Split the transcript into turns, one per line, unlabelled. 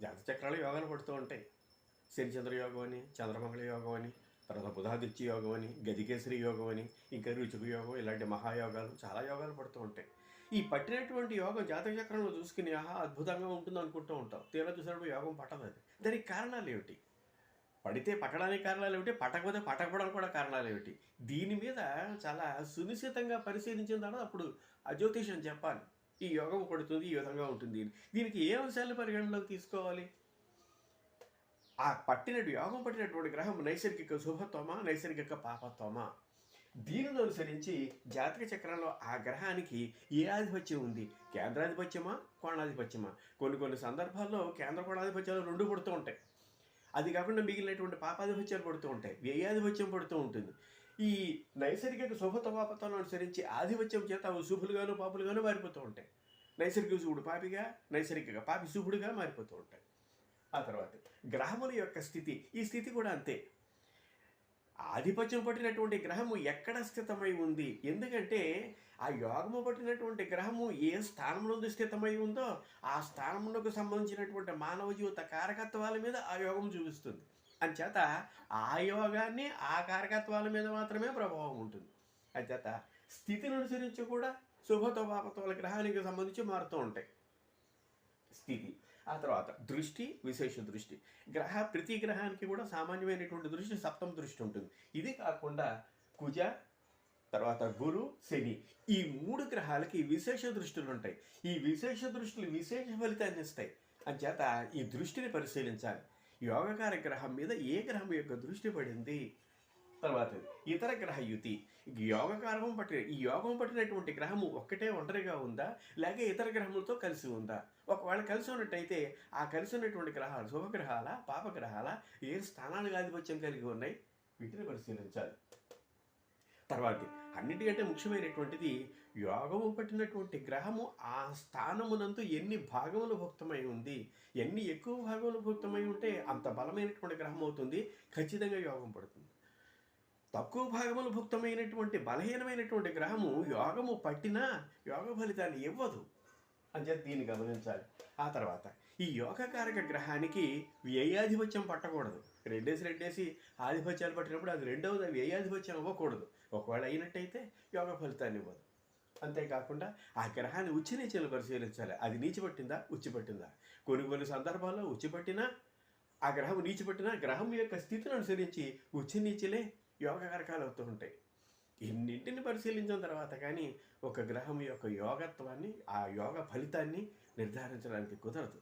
జాతక చక్రాలు యోగాలు పడుతూ ఉంటాయి. శనిచంద్ర యోగం అని, చంద్రమంగళ యోగం అని, తర్వాత బుధాదిత్య యోగం అని, గజకేసరి యోగం అని, ఇంకా రుచుకు యోగం, ఇలాంటి మహాయోగాలు చాలా యోగాలు పడుతూ ఉంటాయి. ఈ పట్టినటువంటి యోగం జాతక చక్రంలో చూసుకుని ఆహా అద్భుతంగా ఉంటుంది అనుకుంటూ ఉంటాం. తీరా చూసినప్పుడు యోగం పట్టదు అది. దానికి కారణాలు ఏమిటి? పడితే పట్టడానికి కారణాలు ఏమిటి? పట్టకపోతే పట్టకపోవడానికి కూడా కారణాలు ఏమిటి? దీని మీద చాలా సునిశ్చితంగా పరిశీలించిన తర్వాత అప్పుడు ఆ జ్యోతిషం చెప్పాలి. ఈ యోగం పడుతుంది, ఈ విధంగా ఉంటుంది. దీనికి ఏ అంశాలను పరిగణలోకి తీసుకోవాలి? ఆ యోగం పట్టినటువంటి గ్రహం నైసర్గిక శుభత్వమా, నైసర్గిక పాపత్వమా? దీనిని అనుసరించి జాతక చక్రంలో ఆ గ్రహానికి ఏ ఆధిపత్యం ఉంది? కేంద్రాధిపత్యమా, కోణాధిపత్యమా? కొన్ని సందర్భాల్లో కేంద్ర కోణాధిపత్యాలు రెండు పడుతూ ఉంటాయి. అది కాకుండా మిగిలినటువంటి పాపాధిపత్యాలు పడుతూ ఉంటాయి, వ్యయాధిపత్యం పడుతూ ఉంటుంది. ఈ నైసర్గిక శుభత్వాపత్వాలను అనుసరించి ఆధిపత్యం చేత అవి శుభులుగాను పాపులుగాను మారిపోతూ ఉంటాయి. నైసర్గిక శుభుడు పాపిగా, నైసర్గిక పాపి శుభుడుగా మారిపోతూ ఉంటాయి. ఆ తర్వాత గ్రహముల యొక్క స్థితి, ఈ స్థితి కూడా అంతే. ఆధిపత్యం పట్టినటువంటి గ్రహము ఎక్కడ స్థితమై ఉంది? ఎందుకంటే ఆ యోగము పట్టినటువంటి గ్రహము ఏ స్థానంలో స్థితమై ఉందో ఆ స్థానమునకు సంబంధించినటువంటి మానవ జీవిత కారకత్వాల మీద ఆ యోగం చూపిస్తుంది. అంచేత ఆ యోగాన్ని ఆ కారకత్వాల మీద మాత్రమే ప్రభావం ఉంటుంది. అంచేత స్థితిని అనుసరించి కూడా శుభతో పాపత్వాల గ్రహానికి సంబంధించి మారుతూ ఉంటాయి. స్థితి, ఆ తర్వాత దృష్టి, విశేష దృష్టి. ప్రతి గ్రహానికి కూడా సామాన్యమైనటువంటి దృష్టి, సప్తమ దృష్టి ఉంటుంది. ఇది కాకుండా కుజ, తర్వాత గురు, శని, ఈ మూడు గ్రహాలకి విశేష దృష్టిలు ఉంటాయి. ఈ విశేష దృష్టిలు విశేష ఫలితాన్ని ఇస్తాయి. అంచేత ఈ దృష్టిని పరిశీలించాలి. యోగకార గ్రహం మీద ఏ గ్రహం యొక్క దృష్టి పడింది? తర్వాత ఇతర గ్రహ యుతి. ఈ యోగం పట్టినటువంటి గ్రహము ఒక్కటే ఒంటరిగా ఉందా, లేక ఇతర గ్రహములతో కలిసి ఉందా? ఒకవేళ కలిసి ఉన్నట్టయితే ఆ కలిసి ఉన్నటువంటి గ్రహాలు శుభగ్రహాల, పాపగ్రహాల, ఏ స్థానానికి ఆధిపత్యం కలిగి ఉన్నాయి? వీటిని పరిశీలించాలి. తర్వాత అన్నిటికంటే ముఖ్యమైనటువంటిది యోగము పట్టినటువంటి గ్రహము ఆ స్థానమునందు ఎన్ని భాగములు భుక్తమై ఉంది. ఎన్ని ఎక్కువ భాగములు భుక్తమై ఉంటే అంత బలమైనటువంటి గ్రహం అవుతుంది, ఖచ్చితంగా యోగం పడుతుంది. తక్కువ భాగములు భుక్తమైనటువంటి బలహీనమైనటువంటి గ్రహము యోగము పట్టినా యోగ ఫలితాన్ని ఇవ్వదు. అంచేత దీన్ని గమనించాలి. ఆ తర్వాత ఈ యోగకారక గ్రహానికి వ్యయాధిపత్యం పట్టకూడదు. రెండేసి ఆధిపత్యాలు పట్టినప్పుడు అది రెండవది వ్యయాధిపత్యం అవ్వకూడదు. ఒకవేళ అయినట్టయితే యోగ ఫలితాన్ని ఇవ్వదు. అంతేకాకుండా ఆ గ్రహాన్ని ఉచ్చి పరిశీలించాలి. అది నీచిపట్టిందా, ఉచ్చిపట్టిందా? కొన్ని సందర్భాల్లో ఉచ్చిపట్టినా, ఆ గ్రహం నీచిపట్టినా గ్రహం యొక్క స్థితిని అనుసరించి ఉచ్చి నీచులే యోగకారకాలు అవుతూ ఉంటాయి. ఇన్నింటిని పరిశీలించిన తర్వాత కానీ ఒక గ్రహం యొక్క యోగత్వాన్ని, ఆ యోగ ఫలితాన్ని నిర్ధారించడానికి కుదరదు.